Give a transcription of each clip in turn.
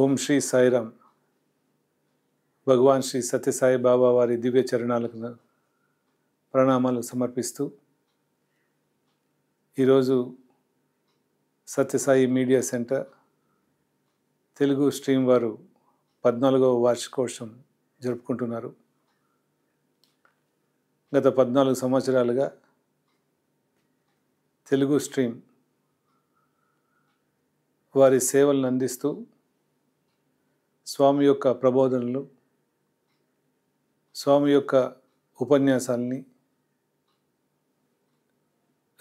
ఓం శ్రీ సాయిరామ్. భగవాన్ శ్రీ సత్యసాయి బాబా వారి దివ్య చరణాలకు ప్రణామాలు సమర్పిస్తూ ఈరోజు Sathya Sai media centre Telugu stream వారు 14వ వార్షికోత్సవం జరుపుకుంటున్నారు. గత 14 సంవత్సరాలుగా తెలుగు స్ట్రీమ్ వారి సేవలను అందిస్తూ స్వామి యొక్క ప్రబోధనలు, స్వామి యొక్క ఉపన్యాసాలని,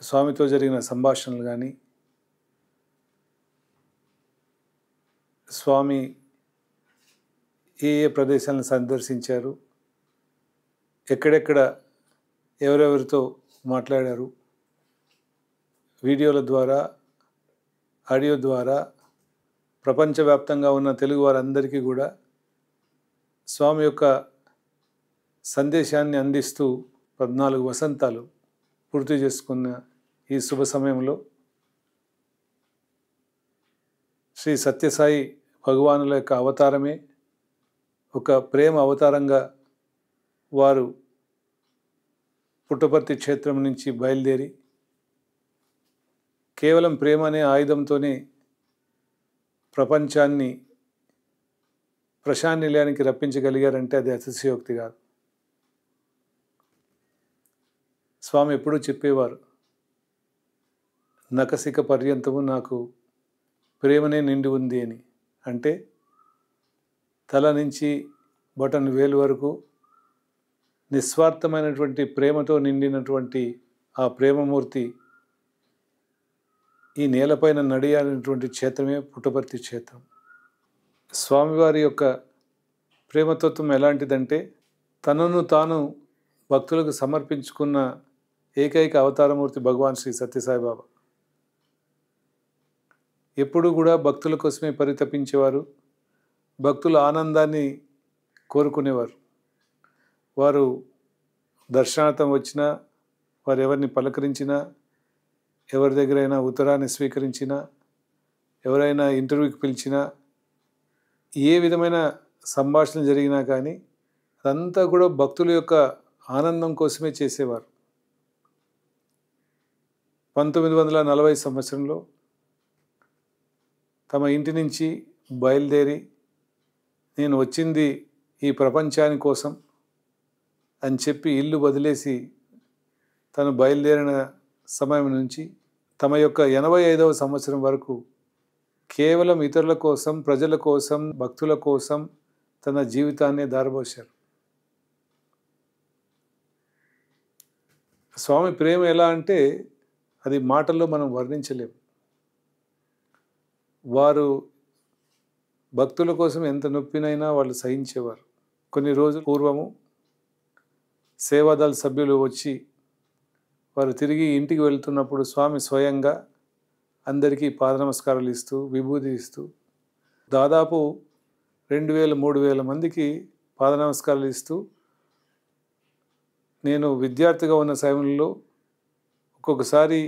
స్వామితో జరిగిన సంభాషణలు కానీ, స్వామి ఏ ప్రదేశాలను సందర్శించారు, ఎక్కడెక్కడ ఎవరెవరితో మాట్లాడారు, వీడియోల ద్వారా, ఆడియో ద్వారా ప్రపంచవ్యాప్తంగా ఉన్న తెలుగు వారందరికీ కూడా స్వామి యొక్క సందేశాన్ని అందిస్తూ 14 వసంతాలు పూర్తి చేసుకున్న ఈ శుభ సమయంలో శ్రీ సత్యసాయి భగవానుల యొక్క అవతారమే ఒక ప్రేమ అవతారంగా వారు పుట్టపర్తి క్షేత్రం నుంచి బయలుదేరి కేవలం ప్రేమ అనే ఆయుధంతోనే ప్రపంచాన్ని ప్రశాంత నిలయానికి రప్పించగలిగారంటే అది అతిశయోక్తి కాదు. స్వామి ఎప్పుడూ చెప్పేవారు, నఖశిఖ పర్యంతము నాకు ప్రేమనే నిండి ఉంది అని. అంటే తల నుంచి బటన్ వేలు వరకు నిస్వార్థమైనటువంటి ప్రేమతో నిండినటువంటి ఆ ప్రేమమూర్తి ఈ నేలపైన నడియాడినటువంటి క్షేత్రమే పుట్టపర్తి క్షేత్రం. స్వామివారి యొక్క ప్రేమతత్వం ఎలాంటిదంటే తనను తాను భక్తులకు సమర్పించుకున్న ఏకైక అవతారమూర్తి భగవాన్ శ్రీ సత్యసాయి బాబా. ఎప్పుడూ కూడా భక్తుల కోసమే పరితపించేవారు, భక్తుల ఆనందాన్ని కోరుకునేవారు. వారు దర్శనార్థం వచ్చినా, వారు ఎవరిని పలకరించినా, ఎవరి దగ్గరైనా ఉత్తరాన్ని స్వీకరించినా, ఎవరైనా ఇంటర్వ్యూకి పిలిచినా, ఏ విధమైన సంభాషణ జరిగినా కానీ అదంతా కూడా భక్తుల యొక్క ఆనందం కోసమే చేసేవారు. 1940 సంవత్సరంలో తమ ఇంటి నుంచి బయలుదేరి నేను వచ్చింది ఈ ప్రపంచాని కోసం అని చెప్పి ఇల్లు వదిలేసి తను బయలుదేరిన సమయం నుంచి తమ యొక్క 85వ సంవత్సరం వరకు కేవలం ఇతరుల కోసం, ప్రజల కోసం, భక్తుల కోసం తన జీవితాన్ని దారబోశారు. స్వామి ప్రేమ ఎలా అంటే అది మాటల్లో మనం వర్ణించలేము. వారు భక్తుల కోసం ఎంత నొప్పినైనా వాళ్ళు సహించేవారు. కొన్ని రోజుల పూర్వము సేవాదళ సభ్యులు వచ్చి వారు తిరిగి ఇంటికి వెళ్తున్నప్పుడు స్వామి స్వయంగా అందరికీ పాద నమస్కారాలు ఇస్తూ, విభూతి ఇస్తూ దాదాపు 2000-3000 మందికి పాద నమస్కారాలు ఇస్తూ, నేను విద్యార్థిగా ఉన్న సమయంలో ఒక్కొక్కసారి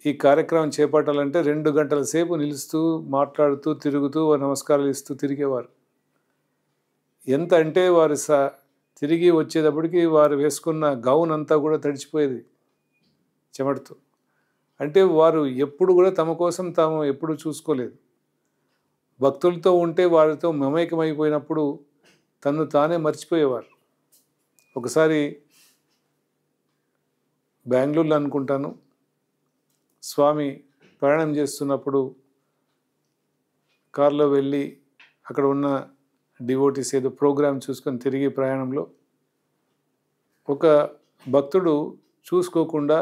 ఈ కార్యక్రమం చేపట్టాలంటే 2 గంటల సేపు నిలుస్తూ, మాట్లాడుతూ, తిరుగుతూ, నమస్కారాలు ఇస్తూ తిరిగేవారు. ఎంత అంటే వారు తిరిగి వచ్చేటప్పటికి వారు వేసుకున్న గౌన్ అంతా కూడా తడిచిపోయేది చెమటతో. అంటే వారు ఎప్పుడు కూడా తమ కోసం తాము ఎప్పుడు చూసుకోలేదు. భక్తులతో ఉంటే వారితో మమేకమైపోయినప్పుడు తను తానే మర్చిపోయేవారు. ఒకసారి బెంగళూరులో అనుకుంటాను, స్వామి ప్రయాణం చేస్తున్నప్పుడు కారులో వెళ్ళి అక్కడ ఉన్న డివోటీస్ ఏదో ప్రోగ్రాం చూసుకొని తిరిగి ప్రయాణంలో ఒక భక్తుడు చూసుకోకుండా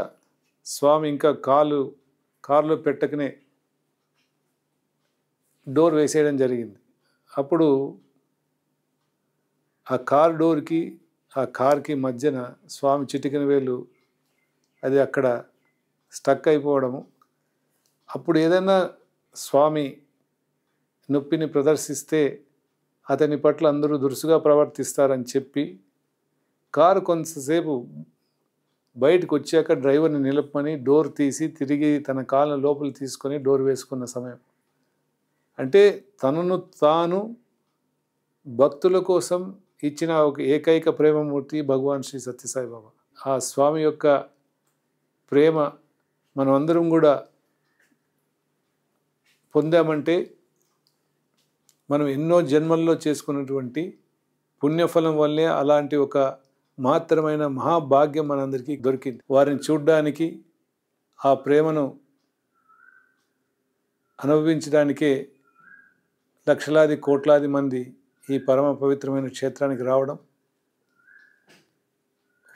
స్వామి ఇంకా కారులో పెట్టకనే డోర్ వేసేయడం జరిగింది. అప్పుడు ఆ కార్ డోర్కి ఆ కార్కి మధ్యన స్వామి చిటికెన వేలు అది అక్కడ స్టక్ అయిపోవడము. అప్పుడు ఏదైనా స్వామి నొప్పిని ప్రదర్శిస్తే అతని పట్ల అందరూ దురుసుగా ప్రవర్తిస్తారని చెప్పి కారు కొంతసేపు బయటకు వచ్చాక డ్రైవర్ని నిలపమని డోర్ తీసి తిరిగి తన కాళ్ళ లోపల తీసుకొని డోర్ వేసుకున్న సమయం. అంటే తనను తాను భక్తుల కోసం ఇచ్చిన ఒక ఏకైక ప్రేమమూర్తి భగవాన్ శ్రీ సత్యసాయిబాబా. ఆ స్వామి యొక్క ప్రేమ మనం అందరం కూడా పొందామంటే మనం ఎన్నో జన్మల్లో చేసుకున్నటువంటి పుణ్యఫలం వల్లే అలాంటి ఒక మహత్తరమైన మహాభాగ్యం మనందరికీ దొరికింది. వారిని చూడ్డానికి, ఆ ప్రేమను అనుభవించడానికే లక్షలాది కోట్లాది మంది ఈ పరమ పవిత్రమైన క్షేత్రానికి రావడం,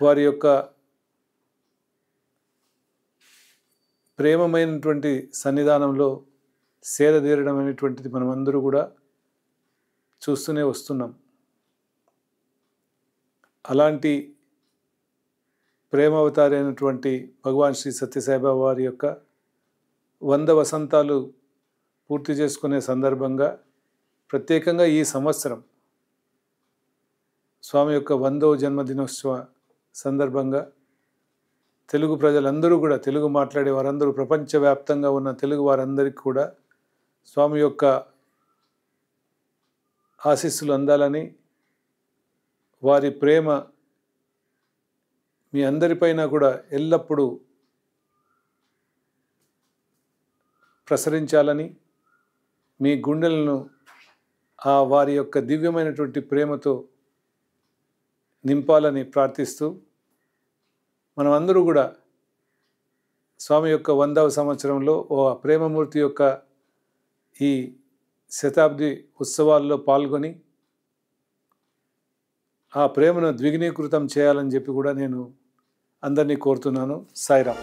వారి యొక్క ప్రేమమైనటువంటి సన్నిధానంలో సేద తీరడం అనేటువంటిది మనమందరూ కూడా చూస్తూనే వస్తున్నాం. అలాంటి ప్రేమావతారి అయినటువంటి భగవాన్ శ్రీ సత్యసాయిబాబా వారి యొక్క 100 వసంతాలు పూర్తి చేసుకునే సందర్భంగా ప్రత్యేకంగా ఈ సంవత్సరం స్వామి యొక్క 100వ జన్మదినోత్సవ సందర్భంగా తెలుగు ప్రజలందరూ కూడా, తెలుగు మాట్లాడే వారందరూ, ప్రపంచవ్యాప్తంగా ఉన్న తెలుగు వారందరికీ కూడా స్వామి యొక్క ఆశీస్సులు అందాలని, వారి ప్రేమ మీ అందరిపైన కూడా ఎల్లప్పుడూ ప్రసరించాలని, మీ గుండెలను వారి యొక్క దివ్యమైనటువంటి ప్రేమతో నింపాలని ప్రార్థిస్తూ, మనమందరూ కూడా స్వామి యొక్క 100వ సంవత్సరంలో ప్రేమమూర్తి యొక్క ఈ శతాబ్ది ఉత్సవాల్లో పాల్గొని ఆ ప్రేమను ద్విగుణీకృతం చేయాలని చెప్పి కూడా నేను అందరినీ కోరుతున్నాను. సాయిరామ్.